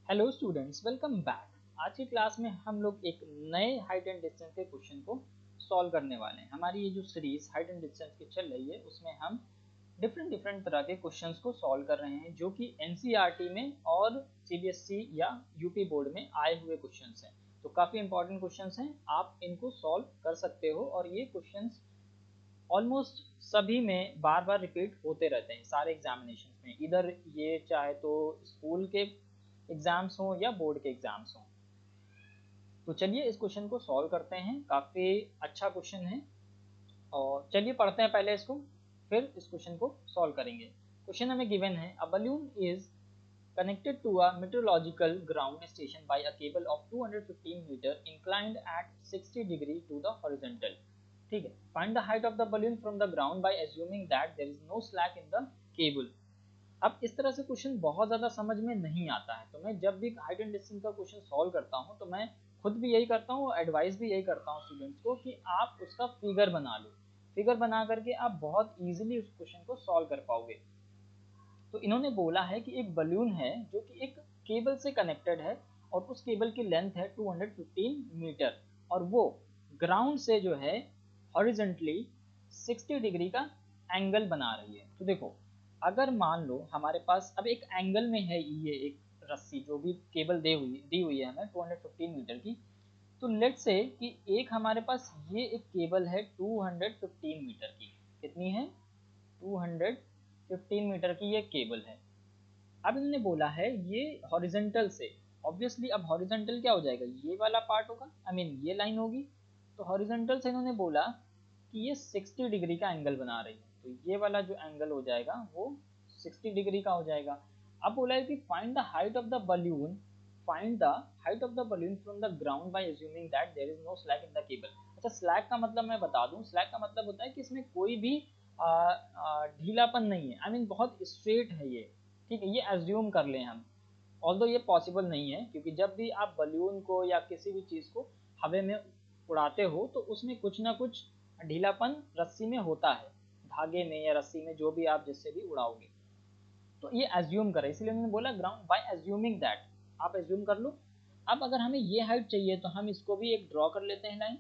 Hello students, welcome back. आज की class में हम लोग एक नए हाइट एंड डिस्टेंस के क्वेश्चन को सॉल्व करने वाले हैं। हमारी ये जो सीरीज हाइट एंड डिस्टेंस की चल रही है उसमें हम डिफरेंट डिफरेंट तरह के क्वेश्चंस को सॉल्व कर रहे हैं जो कि एनसीईआरटी में और सीबीएसई या यूपी बोर्ड में आए हुए क्वेश्चंस हैं। तो काफ़ी इंपॉर्टेंट क्वेश्चंस हैं, आप इनको सॉल्व कर सकते हो और ये क्वेश्चंस ऑलमोस्ट सभी में बार बार रिपीट होते रहते हैं सारे एग्जामिनेशन में, इधर ये चाहे तो स्कूल के एग्जाम्स हों या बोर्ड के एग्जाम्स हों। तो चलिए इस क्वेश्चन को सॉल्व करते हैं, काफ़ी अच्छा क्वेश्चन है और चलिए पढ़ते हैं पहले इसको, फिर इस क्वेश्चन को सॉल्व करेंगे। क्वेश्चन हमें गिवन है, a balloon is connected to a meteorological ground station by a cable of 215 meter inclined at 60 degree to the horizontal। ठीक है, find the height of the balloon from the ground by assuming that there is no slack in the cable। अब इस तरह से question बहुत ज़्यादा समझ में नहीं आता है, तो मैं जब भी हाइट एंड डिस्टेंस का क्वेश्चन सॉल्व करता हूँ तो मैं खुद भी यही करता हूँ, एडवाइस भी यही करता हूँ स्टूडेंट्स को कि आप उसका फिगर बना लो। फिगर बना करके आप बहुत ईजिली उस क्वेश्चन को सॉल्व कर पाओगे। तो इन्होंने बोला है कि एक बलून है जो कि एक केबल से कनेक्टेड है और उस केबल की लेंथ है 215 मीटर और वो ग्राउंड से जो है हॉरिजेंटली 60 डिग्री का एंगल बना रही है। तो देखो, अगर मान लो हमारे पास अब एक एंगल में है ये एक रस्सी जो भी केबल दी हुई है हमें 215 मीटर की, तो लेट्स से कि एक हमारे पास ये एक केबल है 215 मीटर की। कितनी है? 215 मीटर की ये केबल है। अब इन्होंने बोला है ये हॉरिजेंटल से, ऑब्वियसली अब हॉरिजेंटल क्या हो जाएगा, ये वाला पार्ट होगा, आई मीन ये लाइन होगी। तो हॉरिजेंटल से इन्होंने बोला कि ये 60 डिग्री का एंगल बना रही है, तो ये वाला जो एंगल हो जाएगा वो 60 डिग्री का हो जाएगा। अब बोला है कि find the height of the balloon, find the height of the balloon from the ground by assuming that there is no slack in the cable. अच्छा, स्लैक का मतलब मैं बता दूं, स्लैक का मतलब होता है कि इसमें कोई भी ढीलापन नहीं है, आई मीन बहुत स्ट्रेट है ये। ठीक है, ये एज्यूम कर लें हम, ऑल्दो ये पॉसिबल नहीं है क्योंकि जब भी आप बलून को या किसी भी चीज़ को हवा में उड़ाते हो तो उसमें कुछ ना कुछ ढीलापन रस्सी में होता है, धागे में या रस्सी में, जो भी आप जिससे भी उड़ाओगे। तो ये एज्यूम करें, इसलिए मैंने बोला ग्राउंड बाय एज्यूमिंग दैट, आप एज्यूम कर लो। अब अगर हमें ये हाइट चाहिए तो हम इसको भी एक ड्रॉ कर लेते हैं लाइन।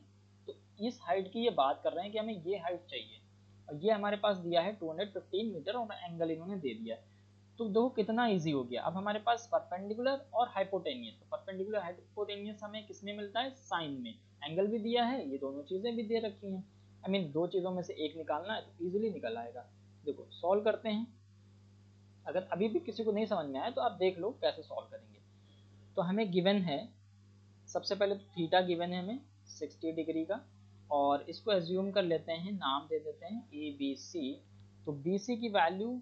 तो इस हाइट की ये बात कर रहे हैं कि हमें ये हाइट चाहिए और ये हमारे पास दिया है 215 मीटर और एंगल इन्होंने दे दिया है। तो देखो कितना इजी हो गया। अब हमारे पास परपेंडिकुलर और हाइपोटेनियस, तो परपेंडिकुलर हाइपोटेनियस हमें किस में मिलता है? साइन में। एंगल भी दिया है, ये दोनों चीज़ें भी दे रखी हैं, आई मीन दो चीज़ों में से एक निकालना है तो ईजिली निकल आएगा। देखो सॉल्व करते हैं, अगर अभी भी किसी को नहीं समझ में आया तो आप देख लो कैसे सॉल्व करेंगे। तो हमें गिवन है, सबसे पहले तो थीटा गिवन है हमें 60 डिग्री का, और इसको एज्यूम कर लेते हैं, नाम दे देते हैं ए बी सी। तो बी सी की वैल्यू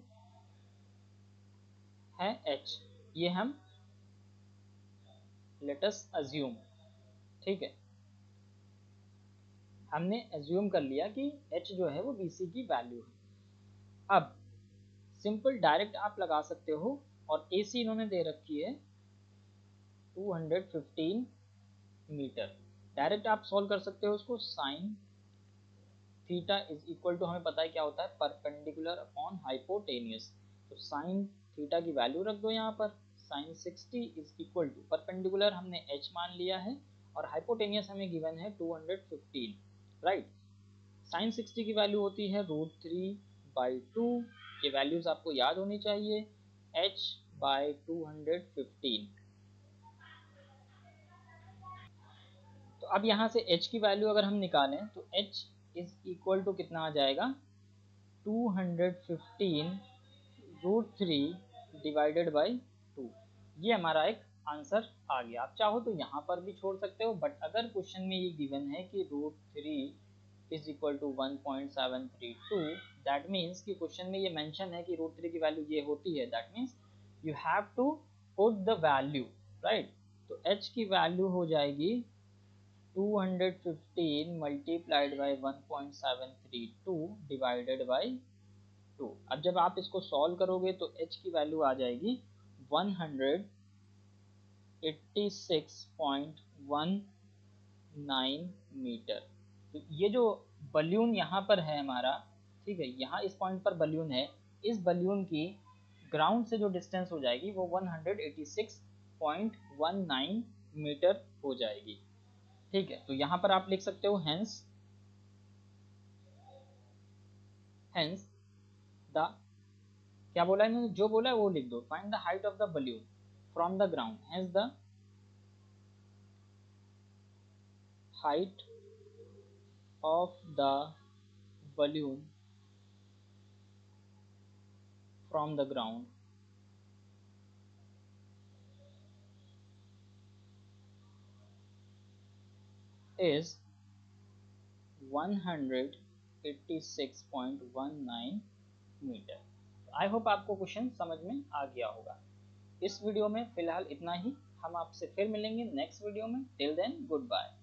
है एच, ये हम लेटस अज्यूम। ठीक है, हमने एज्यूम कर लिया कि एच जो है वो बी सी की वैल्यू है। अब सिंपल डायरेक्ट आप लगा सकते हो, और ए सी इन्होंने दे रखी है 215 मीटर। डायरेक्ट आप सॉल्व कर सकते हो उसको, sine theta is equal to, हमें पता है क्या होता है, परपेंडिकुलर अपॉन हाइपोटेनियस। तो साइन थीटा की वैल्यू रख दो यहाँ पर, sine 60 is equal to, perpendicular हमने एच मान लिया है और हाइपोटेनियस हमें गिवन है 215, राइट। साइन 60 की वैल्यू होती है √3/2, ये वैल्यूज आपको याद होनी चाहिए, h/215। तो अब यहाँ से h की वैल्यू अगर हम निकालें तो h इज इक्वल टू कितना आ जाएगा, 215√3/2। ये हमारा एक आंसर आ गया। आप चाहो तो यहाँ पर भी छोड़ सकते हो, बट अगर क्वेश्चन में ये गिवन है कि √3 is equal to 1.732, that means कि क्वेश्चन में ये मेंशन है कि √3 की वैल्यू ये होती है, that means you have to put the value, right. तो h की वैल्यू हो जाएगी 215 मल्टीप्लाइड बाई 1.732 डिवाइडेड बाई 2। अब जब आप इसको सॉल्व करोगे तो h की वैल्यू आ जाएगी 186.19 मीटर। तो ये जो बलून यहाँ पर है हमारा, ठीक है, यहाँ इस पॉइंट पर बलून है, इस बलून की ग्राउंड से जो डिस्टेंस हो जाएगी वो 186 0.19 मीटर हो जाएगी। ठीक है, तो यहाँ पर आप लिख सकते हो हेंस द, क्या बोला है इन्होंने, जो बोला है वो लिख दो। Find the height of the balloon from the ground, hence the height of the balloon from the ground is 186.19 metre. I hope आपको क्वेश्चन समझ में आ गया होगा। इस वीडियो में फिलहाल इतना ही, हम आपसे फिर मिलेंगे नेक्स्ट वीडियो में। Till then good bye.